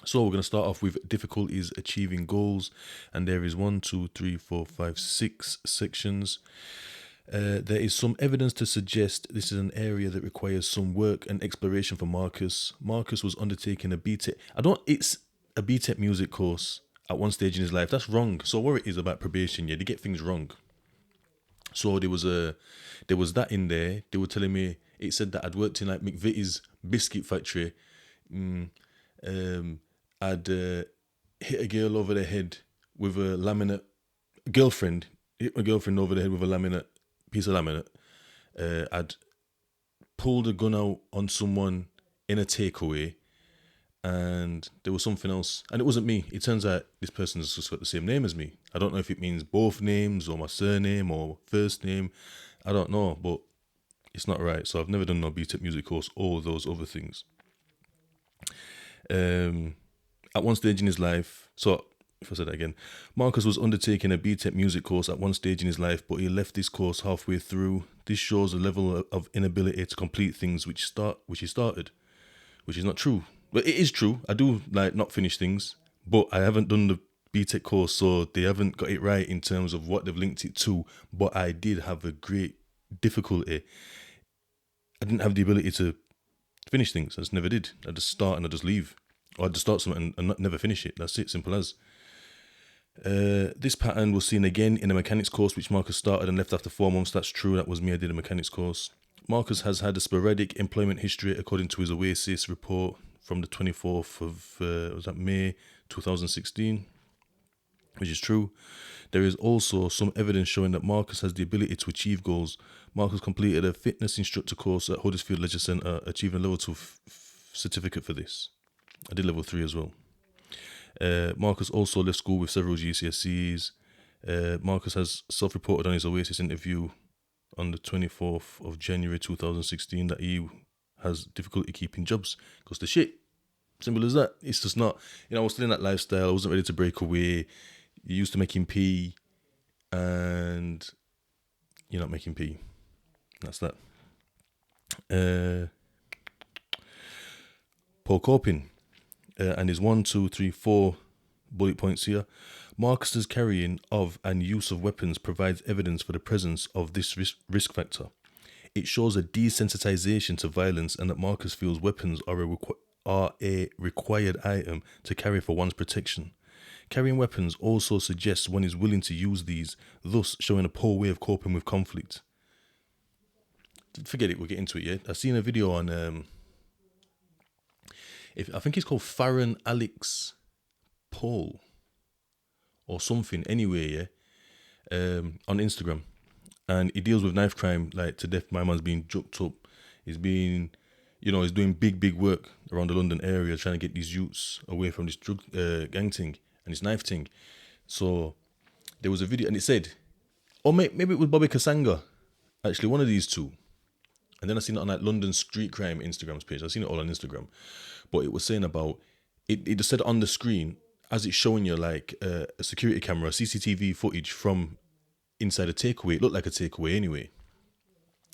So we're going to start off with difficulties achieving goals, and there is 6 sections. There is some evidence to suggest this is an area that requires some work and exploration for Marcus. Marcus was undertaking a BTEC. It's a BTEC music course at one stage in his life. That's wrong. So what it is about probation, yeah, they get things wrong. So there was that in there. They were telling me, it said that I'd worked in like McVitie's biscuit factory. I'd hit a girl over the head with a laminate. Hit my girlfriend over the head with a piece of laminate. I'd pulled a gun out on someone in a takeaway, and there was something else, and it wasn't me. It turns out this person's just got the same name as me. I don't know if it means both names or my surname or first name. I don't know, but it's not right. So I've never done no BTEC music course or those other things. At one stage in his life, so if I said that again, Marcus was undertaking a BTEC music course at one stage in his life, but he left this course halfway through. This shows a level of inability to complete things which he started, which is not true. But it is true. I do like not finish things, but I haven't done the BTEC course, so they haven't got it right in terms of what they've linked it to. But I did have a great difficulty. I didn't have the ability to finish things. I just never did. I just start and I just leave. Or I just start something and never finish it. That's it, simple as. This pattern was seen again in a mechanics course which Marcus started and left after 4 months. That's true. That was me. I did a mechanics course. Marcus has had a sporadic employment history according to his Oasis report from the 24th of May 2016, which is true. There is also some evidence showing that Marcus has the ability to achieve goals. Marcus completed a fitness instructor course at Huddersfield Leisure Centre, achieving a level 2 certificate for this. I did level 3 as well. Marcus also left school with several GCSEs. Marcus has self-reported on his Oasis interview on the 24th of January 2016 that he has difficulty keeping jobs because the shit. Simple as that. It's just not, I was still in that lifestyle. I wasn't ready to break away. You're used to making P and you're not making P. That's that. Paul Corpin and his 4 bullet points here. Marcus's carrying of and use of weapons provides evidence for the presence of this risk factor. It shows a desensitization to violence and that Marcus feels weapons are a required item to carry for one's protection. Carrying weapons also suggests one is willing to use these, thus showing a poor way of coping with conflict. Forget it, we'll get into it, yeah? I've seen a video on, I think he's called Farron Alex Paul or something, anyway, yeah? On Instagram. And he deals with knife crime, like to death. My man's being juked up. He's being, he's doing big work around the London area, trying to get these youths away from this drug gang thing and this knife thing. So there was a video, and it said, or maybe it was Bobby Kasanga, actually, one of these two. And then I seen it on like London Street Crime Instagram's page. I've seen it all on Instagram. But it was saying about, it just said on the screen, as it's showing you like a security camera, CCTV footage from inside a takeaway. It looked like a takeaway anyway.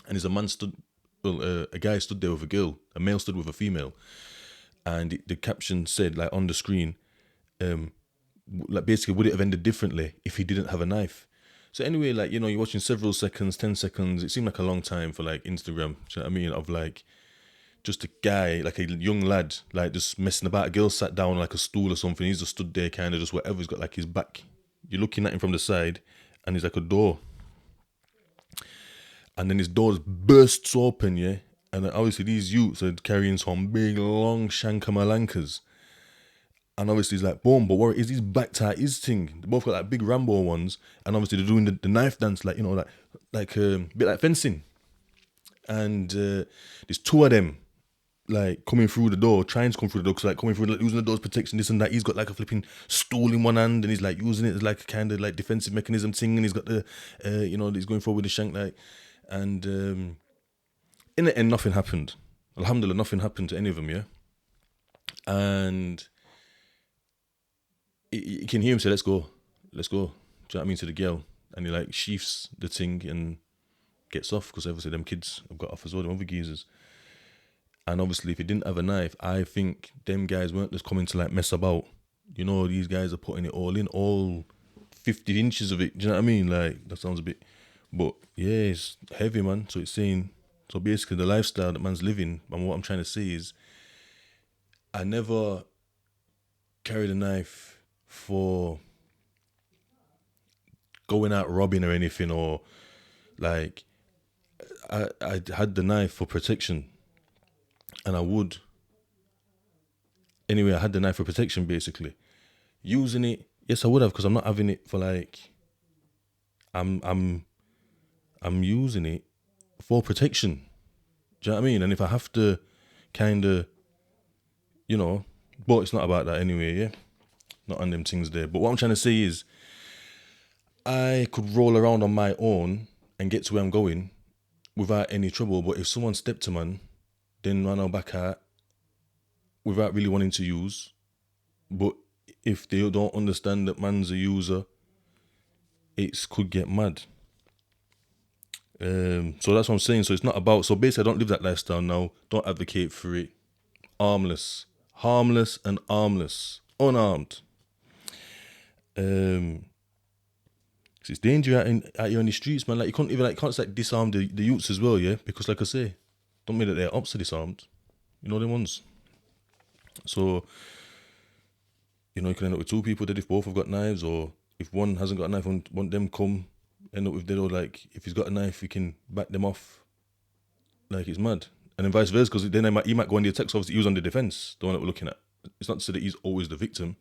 And there's a guy stood there with a girl, a male stood with a female. And the caption said, like on the screen, like basically, would it have ended differently if he didn't have a knife? So anyway, like, you're watching several seconds, 10 seconds. It seemed like a long time for like Instagram. Do you know what I mean? Of like, just a guy, like a young lad, like just messing about. A girl sat down on like a stool or something. He's just stood there kind of just whatever. He's got like his back. You're looking at him from the side and there's like a door. And then his door just bursts open, yeah? And then obviously these youths are carrying some big, long Shankamalankas. And obviously he's like, boom, but what is his back tight, his thing? They both got like big Rambo ones. And obviously they're doing the knife dance, like, like a bit like fencing. And there's 2 of them, like, coming through the door, trying to come through the door, because like coming through, like, using the door's protection, this and that. He's got like a flipping stool in one hand, and he's like using it as like a kind of like defensive mechanism thing, and he's got the, he's going forward with the shank, like, and in the end, nothing happened. Alhamdulillah, nothing happened to any of them, yeah? And you can hear him say, let's go. Do you know what I mean, to the girl? And he like sheaths the thing and gets off, because obviously them kids have got off as well, them other geezers. And obviously, if he didn't have a knife, I think them guys weren't just coming to like mess about. You know, these guys are putting it all in, all 50 inches of it. Do you know what I mean? Like, that sounds a bit, but yeah, it's heavy, man. So it's saying, so basically, the lifestyle that man's living, and what I'm trying to say is, I never carried a knife for going out robbing or anything, or like, I had the knife for protection, and I would. Anyway, I had the knife for protection, basically. Using it, yes, I would have, because I'm not having it for like. I'm using it for protection. Do you know what I mean? And if I have to, kind of, you know, but it's not about that anyway. Yeah, not on them things there. But what I'm trying to say is, I could roll around on my own and get to where I'm going without any trouble. But if someone stepped to man, then run out back at without really wanting to use. But if they don't understand that man's a user, it could get mad. So that's what I'm saying. So it's not about. So basically, I don't live that lifestyle now. Don't advocate for it. Armless, harmless, and armless, unarmed. 'Cause it's danger out here on the streets, man. Like you can't even like disarm the youths as well, yeah. Because like I say, don't mean that they're ops are disarmed. You know them ones. So you know you can end up with two people dead if both have got knives, or if one hasn't got a knife, want them come end up with dead, or like if he's got a knife, he can back them off. Like it's mad, and then vice versa, because then he might go on the attacks. Obviously, he was on the defense, the one that we're looking at. It's not to say that he's always the victim.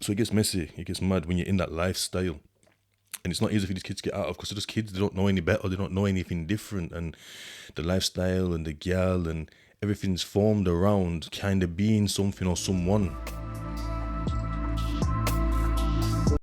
So it gets messy, it gets mad when you're in that lifestyle. And it's not easy for these kids to get out of, because they're just kids, they don't know any better, they don't know anything different. And the lifestyle and the gal and everything's formed around kind of being something or someone.